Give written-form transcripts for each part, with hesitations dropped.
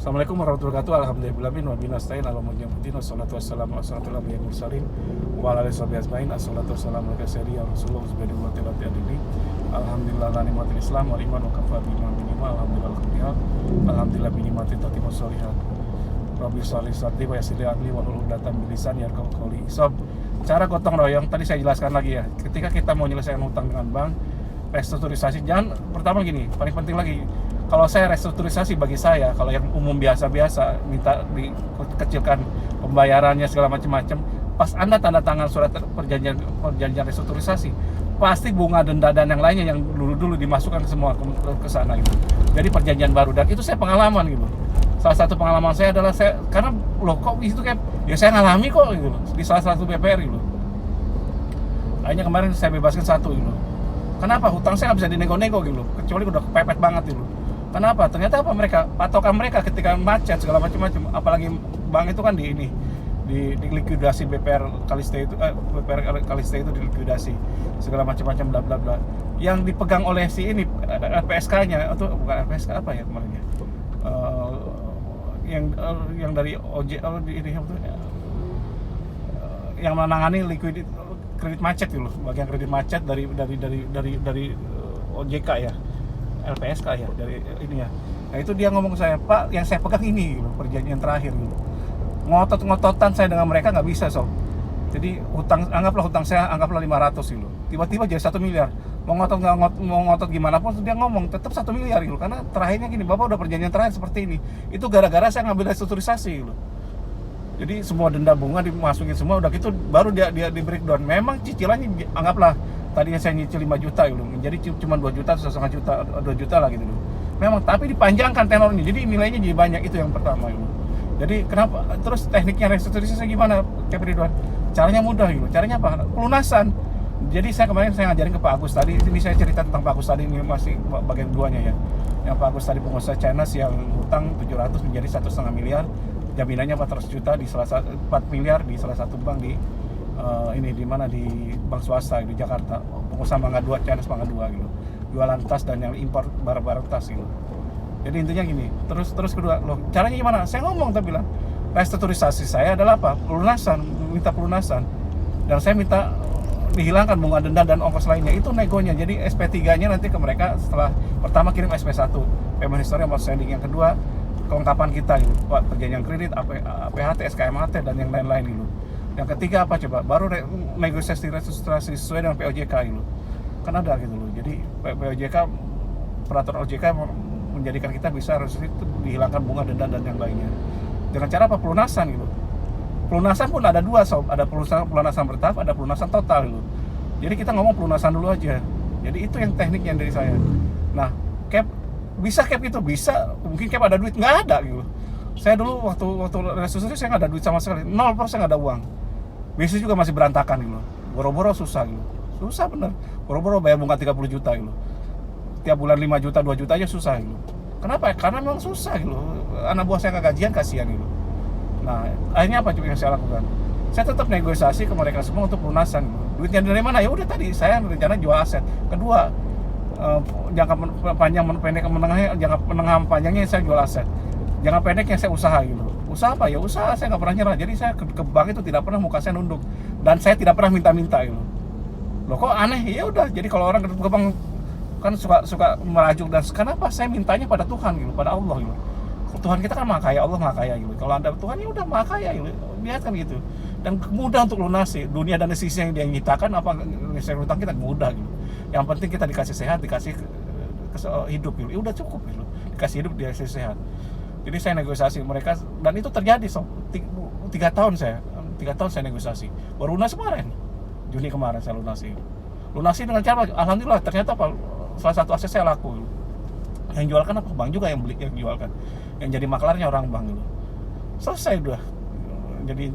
Assalamualaikum warahmatullahi wabarakatuh. Alhamdulillah wa bihi nasta'in ala muhammadin wassalatu wassalamu ala asyrafil anbiya'i wal mursalin wa ala alihi washabihi ajmain. Assalatu wassalamu ala sayyidina rasulullah subhanahu wa ta'ala adili. Alhamdulillah la nikmatil islam wa iman wa kafa bi minimal. Alhamdulillah bi nikmatin tatimmus sholihat. Rabbi sholli sadri wa yassir li amri wa hlul 'uqdatam min lisani yafqahu qawli. Sob, cara gotong royong tadi saya jelaskan lagi ya. Ketika kita mau menyelesaikan hutang dengan bank, restrukturisasi jangan pertama gini, paling penting lagi. Kalau saya restrukturisasi bagi saya, kalau yang umum biasa-biasa minta dikecilkan pembayarannya segala macam-macam, pas Anda tanda tangan surat perjanjian restrukturisasi, pasti bunga denda dan yang lainnya yang dulu dimasukkan semua ke sana gitu. Jadi perjanjian baru, dan itu saya pengalaman gitu. Salah satu pengalaman saya adalah karena loh kok itu kayak ya saya ngalami kok gitu di salah satu BPR gitu. Akhirnya kemarin saya bebaskan satu gitu. Kenapa? Hutang saya nggak bisa dinego-nego gitu, kecuali udah kepepet banget gitu. Kenapa? Ternyata apa patokan mereka ketika macet segala macam-macam, apalagi bank itu kan di likuidasi BPR Kaliste itu BPR Kaliste itu dilikuidasi segala macam-macam bla bla bla. Yang dipegang oleh si ini LPSK-nya atau bukan LPSK apa ya kemarin ya? Yang dari ini yang menangani kredit macet gitu loh, bagian kredit macet dari OJK ya. LPSK ya dari ini ya. Nah itu dia ngomong ke saya, Pak, yang saya pegang ini gitu, perjanjian terakhir gitu. Ngotot-ngototan saya dengan mereka nggak bisa sob. Jadi anggaplah hutang saya 500 gitu. Tiba-tiba jadi 1 miliar. Mau ngotot gimana pun dia ngomong tetap 1 miliar gitu. Karena terakhirnya gini, Bapak udah perjanjian terakhir seperti ini. Itu gara-gara saya ngambil restrukturisasi gitu. Jadi semua denda bunga dimasukin semua, udah gitu baru dia di breakdown. Memang cicilannya anggaplah tadinya saya nyicil 5 juta gitu, menjadi cuma 2 juta, 1,5 juta, 2 juta lah gitu. Memang tapi dipanjangkan tenornya, jadi nilainya jadi banyak, itu yang pertama gitu. Jadi kenapa? Terus tekniknya restrukturisasi gimana, Kak Ridwan? Caranya mudah gitu. Caranya apa? Pelunasan. Jadi kemarin saya ngajarin ke Pak Agus tadi, ini saya cerita tentang Pak Agus tadi, ini masih bagian duanya ya. Yang Pak Agus tadi pengusaha China yang hutang 700 menjadi 1,5 miliar, jaminannya 400 juta di 4 miliar di salah satu bank di di mana di bank swasta di Jakarta, pengusaha Mangga 2, China Mangga 2 gitu, jualan tas dan yang impor barang-barang tas gitu. Jadi intinya gini, terus kedua, loh caranya gimana? Saya ngomong, tapi bilang restrukturisasi saya adalah apa? Minta pelunasan, dan saya minta dihilangkan bunga denda dan ongkos lainnya, itu negonya. Jadi SP3-nya nanti ke mereka setelah pertama kirim SP1 payment history outstanding, yang kedua kelengkapan kita gitu, Pak, perjanjian kredit, APHT, SKMHT dan yang lain-lain gitu. Yang ketiga apa coba? Baru negosiasi restrukturisasi sesuai dengan POJK gitu. Kan ada gitu loh. Jadi POJK, peraturan OJK menjadikan kita bisa dihilangkan bunga denda dan yang lainnya. Dengan cara apa? Pelunasan gitu. Pelunasan pun ada dua sob, ada pelunasan bertahap, ada pelunasan total gitu. Jadi kita ngomong pelunasan dulu aja. Jadi itu yang tekniknya dari saya. Nah, cap itu bisa, mungkin cap ada duit, nggak ada gitu. Saya dulu waktu restrukturisasi saya nggak ada duit sama sekali, 0% nggak ada uang. Bisnis juga masih berantakan gitu. Boro-boro susah gitu. Susah bener. Boro-boro bayar bunga 30 juta gitu. Tiap bulan 5 juta, 2 juta aja susah gitu. Kenapa? Karena memang susah gitu. Anak buah saya nggak gajian, kasihan gitu. Nah, akhirnya apa yang saya lakukan? Saya tetap negosiasi ke mereka semua untuk pelunasan gitu. Duitnya dari mana? Ya udah tadi saya rencana jual aset. Kedua, jangka panjang, pendek, menengahnya, jangka menengah panjangnya saya jual aset. Jangka pendeknya saya usaha gitu. Usaha apa? Ya usaha, saya nggak pernah nyerah. Jadi saya ke bank itu tidak pernah muka saya nunduk, dan saya tidak pernah minta-minta gitu. Loh kok aneh? Ya udah. Jadi kalau orang ke bank kan suka merajuk, dan kenapa saya mintanya pada Tuhan gitu, pada Allah gitu. Tuhan kita kan maha kaya, Allah maha kaya gitu. Kalau Anda Tuhan, ya udah maha kaya gitu. Biarkan gitu. Dan mudah untuk lunasi dunia dan sisi yang dia nyitakan, apa saya hutang kita mudah gitu. Yang penting kita dikasih sehat, dikasih hidup gitu. Ya udah cukup gitu. Dikasih hidup, dikasih sehat. Jadi saya negosiasi mereka, dan itu terjadi 3 tahun saya negosiasi. Baru lunas kemarin, Juni kemarin saya lunasi dengan cara, alhamdulillah ternyata apa, salah satu aset saya laku. Yang jualkan apa? Bank juga yang jualkan. Yang jadi maklarnya orang bank gitu. Selesai udah. Jadi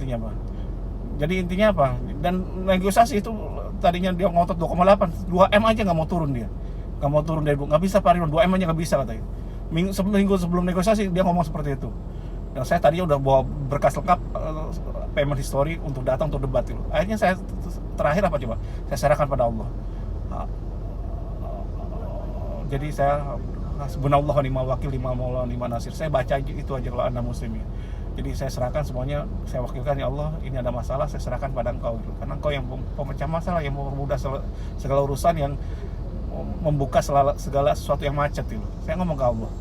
intinya apa? Dan negosiasi itu tadinya dia ngotot 2,8, 2M aja nggak mau turun dia. Nggak mau turun dari, nggak bisa Pak Ridwan, 2M aja nggak bisa katanya. Seminggu sebelum negosiasi dia ngomong seperti itu. Dan saya tadinya udah bawa berkas lengkap, payment history untuk datang untuk debat itu. Akhirnya saya terakhir apa coba? Saya serahkan pada Allah. Jadi saya Hasbunallah wa ni'mal wakil, ni'mal maula wa ni'man nasir. Saya baca itu aja kalau Anda muslim ya. Jadi saya serahkan semuanya, saya wakilkan, ya Allah, ini ada masalah, saya serahkan pada Engkau gitu. Karena Engkau yang pemecah masalah, yang mempermudah segala urusan, yang membuka segala sesuatu yang macet gitu. Saya ngomong ke Allah,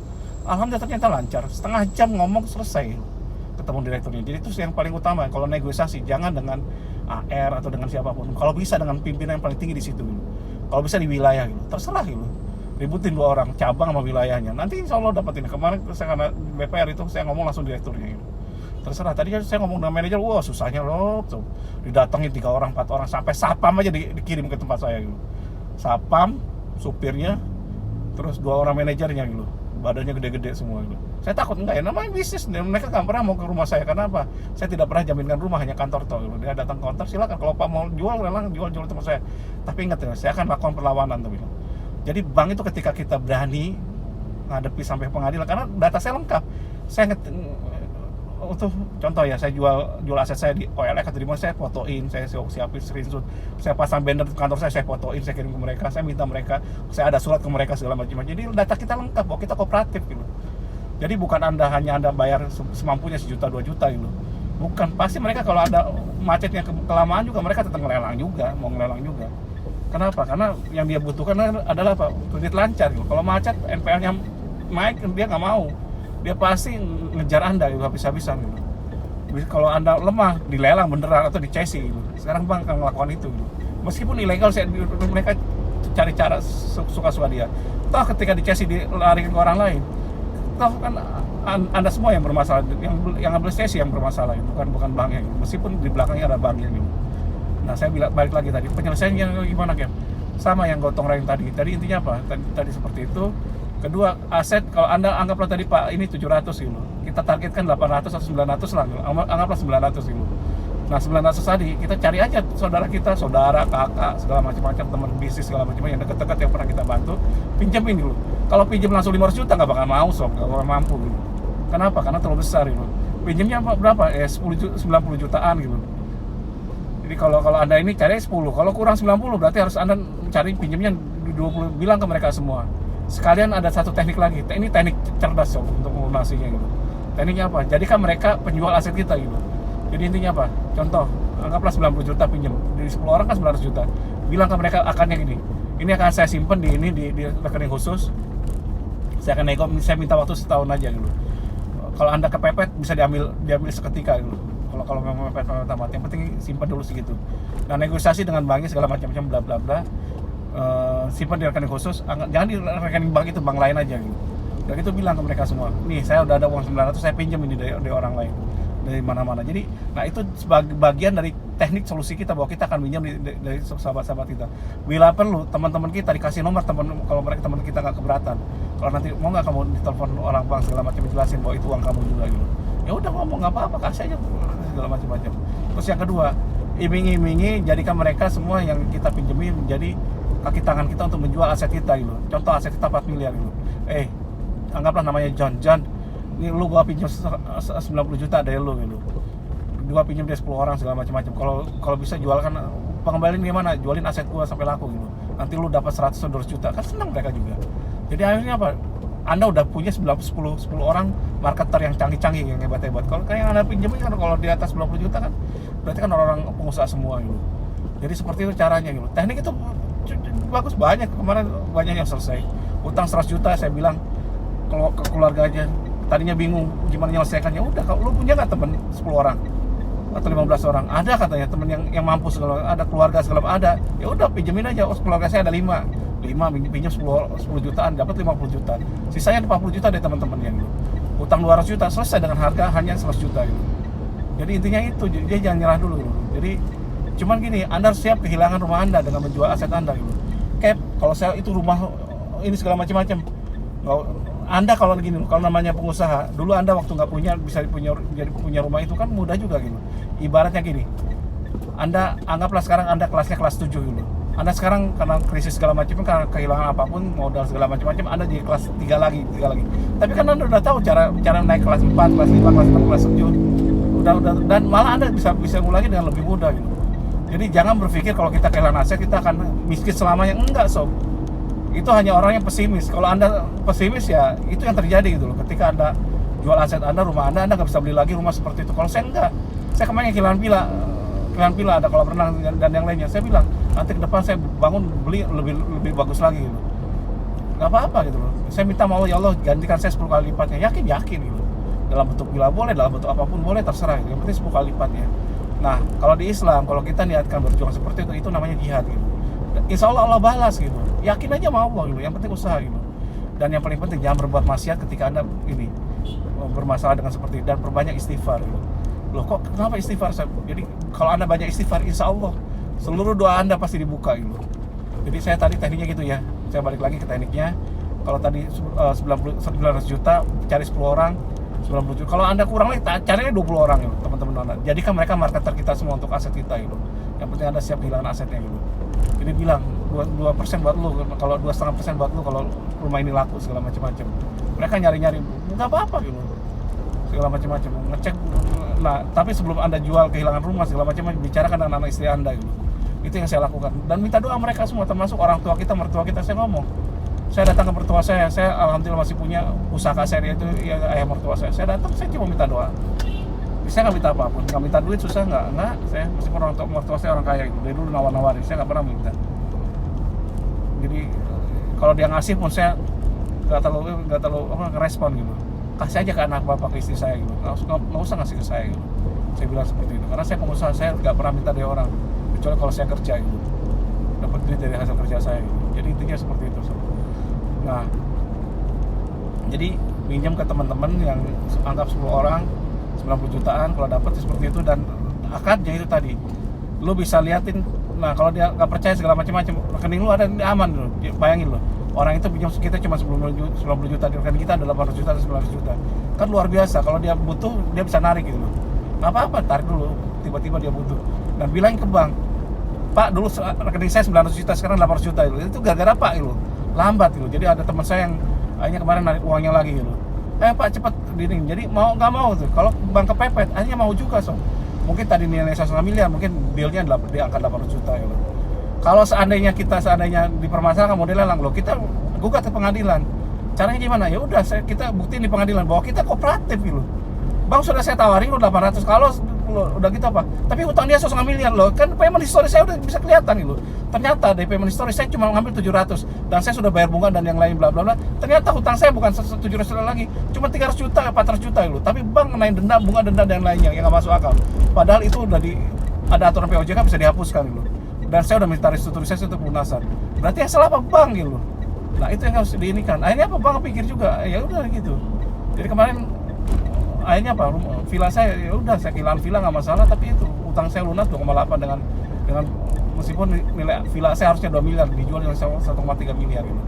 alhamdulillah ternyata lancar, setengah jam ngomong selesai ketemu direkturnya. Jadi itu yang paling utama. Kalau negosiasi jangan dengan AR atau dengan siapapun, kalau bisa dengan pimpinan yang paling tinggi di situ gitu. Kalau bisa di wilayah gitu, terserah gitu, ributin 2 orang cabang sama wilayahnya, nanti insya Allah dapat ini. Kemarin saya karena BPR itu saya ngomong langsung direkturnya gitu. Terserah, tadi kan saya ngomong dengan manajer, wah susahnya loh tuh, didatengin 3 orang 4 orang, sampai sapam aja dikirim ke tempat saya gitu. Sapam, supirnya, terus 2 orang manajernya gitu, badannya gede-gede semua gitu. Saya takut enggak ya, namanya bisnis, mereka nggak pernah mau ke rumah saya. Karena apa? Saya tidak pernah jaminkan rumah, hanya kantor toh gitu. Dia datang ke kantor, silakan kalau Pak mau jual, lelang jual tempat saya. Tapi ingat ya, saya akan lakukan perlawanan tuh gitu. Jadi bank itu ketika kita berani ngadepi sampai pengadilan, karena data saya lengkap. Saya untuk contoh ya, saya jual aset saya di OLX atau di mana, saya fotoin, saya siapin screenshot, saya pasang banner di kantor saya fotoin, saya kirim ke mereka, saya minta mereka, saya ada surat ke mereka segala macam. Jadi data kita lengkap, bahwa kita kooperatif gitu. Jadi bukan Anda bayar semampunya 1 juta 2 juta gitu. Bukan, pasti mereka kalau ada macetnya kelamaan juga mereka tetap ngelelang juga, mau ngelelang juga. Kenapa? Karena yang dia butuhkan adalah apa? Kredit lancar gitu. Kalau macet, NPL-nya naik, dia nggak mau. Dia pasti ngejar Anda gitu, habis-habisan gitu. Kalau Anda lemah, dilelang beneran atau dicesi gitu. Sekarang bank akan melakukan itu gitu. Meskipun ilegal, mereka cari cara suka-suka dia. Toh ketika dicesi dilarikan ke orang lain, toh kan Anda semua yang bermasalah, yang ambil cesi yang bermasalah gitu, bukan banknya gitu. Meskipun di belakangnya ada banknya gitu. Nah, saya balik lagi tadi, penyelesaiannya gimana Kem? Sama yang gotong royong tadi intinya apa? Tadi seperti itu. Kedua, aset, kalau Anda anggaplah tadi Pak ini 700 gitu, kita targetkan 800 atau 900 lah gitu. Anggaplah 900 gitu. Nah 900 tadi, kita cari aja saudara kita, kakak, segala macam-macam, teman bisnis segala macam yang dekat-dekat yang pernah kita bantu, pinjemin dulu. Kalau pinjam langsung 500 juta nggak bakal mau sob, nggak bakal mampu gitu. Kenapa? Karena terlalu besar gitu. Pinjamnya berapa? 90 jutaan gitu. Jadi kalau Anda ini cari 10, kalau kurang 90 berarti harus Anda cari pinjamnya 20, bilang ke mereka semua. Sekalian ada satu teknik lagi, ini teknik cerdas sob untuk melunasinya gitu. Tekniknya apa? Jadikan mereka penjual aset kita gitu. Jadi intinya apa? Contoh, anggaplah 90 juta pinjam, dari 10 orang kan 900 juta. Bilang ke mereka akannya gini, ini akan saya simpen di rekening khusus. Saya akan nego, saya minta waktu setahun aja gitu. Kalau Anda kepepet bisa diambil seketika gitu. Kalau memang mepet mati, yang penting simpan dulu segitu. Nah, negosiasi dengan banknya segala macam bla bla bla. Simpan di rekening khusus, jangan di rekening bank itu, bank lain aja gitu. Dan itu bilang ke mereka semua, nih saya udah ada uang 900, saya pinjam ini dari orang lain, dari mana-mana. Jadi, nah itu sebagai bagian dari teknik solusi kita, bahwa kita akan pinjam dari sahabat-sahabat kita. Bila perlu, teman-teman kita dikasih nomor kalau mereka teman kita nggak keberatan. Kalau nanti mau nggak kamu ditelepon orang bank segala macam, jelasin bahwa itu uang kamu juga gitu. Ya udah ngomong, nggak apa-apa, kasih aja segala macam-macam. Terus yang kedua, iming-imingi, jadikan mereka semua yang kita pinjami menjadi kaki tangan kita untuk menjual aset kita gitu. Contoh aset kita 4 miliar gitu. Anggaplah namanya John, ini lu gua pinjam 90 juta dari lu gitu. Gua pinjam dia 10 orang segala macam-macam. Kalau bisa jualkan, pengembalian gimana? Jualin aset gua sampai laku gitu. Nanti lu dapat 100 atau 200 juta. Kan senang mereka juga. Jadi akhirnya apa? Anda udah punya 10 orang marketer yang canggih-canggih, yang hebat-hebat. Kalau kayak yang Anda pinjamin kan kalau di atas 90 juta kan berarti kan orang-orang pengusaha semua gitu. Jadi seperti itu caranya gitu. Teknik itu bagus, banyak, kemarin banyak yang selesai. Utang 100 juta saya bilang kalau ke keluarga aja, tadinya bingung gimana menyelesaikannya. Udah, kalau lu punya nggak temen 10 orang atau 15 orang, ada katanya temen yang mampu segala, ada keluarga segala, ada, ya udah pinjemin aja. Keluarga saya ada 5 pinjam 10 jutaan, dapat 50 juta, sisanya 40 juta dari teman-temannya gitu. Utang 200 juta selesai dengan harga hanya 100 juta gitu. Jadi intinya itu, dia jangan nyerah dulu gitu. Jadi cuman gini, Anda harus siap kehilangan rumah Anda dengan menjual aset Anda gitu. Kayak kalau saya itu rumah ini segala macam-macam. Anda kalau gini, kalau namanya pengusaha, dulu Anda waktu nggak punya bisa punya rumah itu kan mudah juga gitu. Ibaratnya gini, Anda anggaplah sekarang Anda kelasnya kelas 7 gitu. Anda sekarang karena krisis segala macam, karena kehilangan apapun, modal segala macam-macam, Anda di kelas 3 lagi. Tapi kan Anda udah tahu cara naik kelas 4, kelas 5, kelas 6, kelas 7. Udah, dan malah Anda bisa ngulangi dengan lebih mudah gitu. Jadi jangan berpikir kalau kita kehilangan aset kita akan miskin selamanya. Enggak sob. Itu hanya orang yang pesimis. Kalau Anda pesimis ya itu yang terjadi gitu loh. Ketika Anda jual aset Anda, rumah Anda nggak bisa beli lagi rumah seperti itu. Kalau saya enggak, saya kemarin kehilangan villa ada kolam renang dan yang lainnya. Saya bilang nanti ke depan saya bangun beli lebih bagus lagi gitu. Nggak apa-apa gitu loh. Saya minta sama Allah, ya Allah gantikan saya 10 kali lipatnya. Yakin gitu. Dalam bentuk villa boleh, dalam bentuk apapun boleh, terserah. Yang penting 10 kali lipatnya. Nah, kalau di Islam, kalau kita niatkan berjuang seperti itu namanya jihad gitu. Insya Allah balas gitu. Yakin aja sama Allah gitu. Yang penting usaha gitu. Dan yang paling penting jangan berbuat maksiat ketika Anda ini bermasalah dengan seperti itu, dan perbanyak istighfar gitu. Loh kok kenapa istighfar? Jadi kalau Anda banyak istighfar, insya Allah seluruh doa Anda pasti dibuka gitu. Jadi saya tadi tekniknya gitu ya. Saya balik lagi ke tekniknya. Kalau tadi 900 juta cari 10 orang 90 juta. Kalau Anda kurang lagi carinya 20 orang gitu, teman-teman Anda. Jadikan mereka marketer kita semua untuk aset kita gitu. Yang penting Anda siap kehilangan asetnya gitu. Jadi bilang 2% buat lu, kalau 2,5% buat lu kalau rumah ini laku segala macam-macam. Mereka nyari-nyari, nggak apa-apa gitu. Segala macam-macam, ngecek. Nah, tapi sebelum Anda jual kehilangan rumah segala macam, bicarakan dengan anak istri Anda gitu. Itu yang saya lakukan. Dan minta doa mereka semua, termasuk orang tua kita, mertua kita. Saya ngomong, saya datang ke mertua saya alhamdulillah masih punya usaha saya, itu ya ayah mertua saya datang, saya cuma minta doa. Saya nggak minta apapun, nggak minta duit, susah nggak. Saya meskipun orang tua mertua saya orang kaya gitu, dari dulu nawar-nawarin, saya nggak pernah minta. Jadi kalau dia ngasih pun saya nggak terlalu ngerespon gitu. Kasih aja ke anak bapak, ke istri saya gitu, nggak usah ngasih ke saya gitu. Saya bilang seperti itu, karena saya pengusaha, saya nggak pernah minta dari orang, kecuali kalau saya kerja gitu, dapat duit dari hasil kerja saya gitu. Jadi intinya seperti itu. Nah, jadi pinjam ke teman-teman yang anggap 10 orang 90 jutaan, kalau dapat seperti itu. Dan akadnya itu tadi lu bisa liatin. Nah, kalau dia nggak percaya segala macam-macam, rekening lu ada aman loh. Bayangin loh, orang itu pinjam kita cuma 90 juta, di rekening kita ada 800 juta atau 900 juta. Kan luar biasa. Kalau dia butuh, dia bisa narik gitu loh. Nggak apa-apa, tarik dulu, tiba-tiba dia butuh. Dan bilangin ke bank, Pak, dulu rekening saya 900 juta, sekarang 800 juta itu gara-gara Pak gitu, lambat gitu. Jadi ada teman saya yang akhirnya kemarin narik uangnya lagi gitu. Pak cepat dinding. Jadi mau nggak mau tuh, kalau bank kepepet akhirnya mau juga mungkin tadi nilai 1,5 miliar, mungkin dealnya di angka 800 juta gitu. Kalau seandainya dipermasalahkan modelnya loh, kita gugat ke pengadilan. Caranya gimana? Ya udah kita buktiin di pengadilan bahwa kita kooperatif gitu. Bang sudah saya tawarin lo 800, kalau udah gitu apa? Tapi utang dia 1,5 miliar loh. Kan payment history saya udah bisa kelihatan gitu. Ternyata dari payment history saya cuma ngambil 700 dan saya sudah bayar bunga dan yang lain bla bla bla. Ternyata hutang saya bukan 700 lagi, cuma 300 juta, 400 juta gitu. Tapi bank ngenain denda, bunga denda dan lainnya yang nggak masuk akal. Padahal itu udah ada aturan POJK bisa dihapuskan gitu. Dan saya udah minta restrukturisasi untuk pelunasan. Berarti yang salah apa bank gitu. Nah, itu yang harus diinikan. Akhirnya apa, bank pikir juga, ya udah gitu. Jadi kemarin akhirnya apa, villa saya ya udah saya kehilangan villa nggak masalah, tapi itu utang saya lunas 2,8 dengan meskipun nilai villa saya harusnya 2 miliar, dijual dengan 1,3 miliar gitu.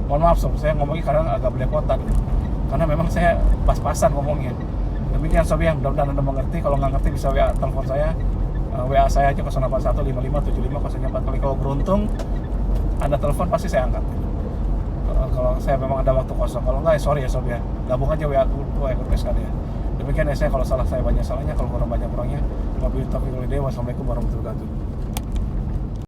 Mohon maaf sob, saya ngomongnya kadang agak belepotan gitu. Karena memang saya pas-pasan ngomongnya. Demikian sob ya, mudah-mudahan Anda mengerti. Kalau nggak ngerti bisa WA telepon saya, WA saya aja 081 55 75 004. Kalau beruntung Anda telepon pasti saya angkat. Kalau saya memang ada waktu kosong, kalau enggak ya sorry ya sob ya, gabung aja WA ikut sekali ya. Demikian ya saya, kalau salah saya banyak salahnya, kalau kurang banyak kurangnya. Wabillahi taufiq wal hidayah. Wassalamualaikum warahmatullahi wabarakatuh.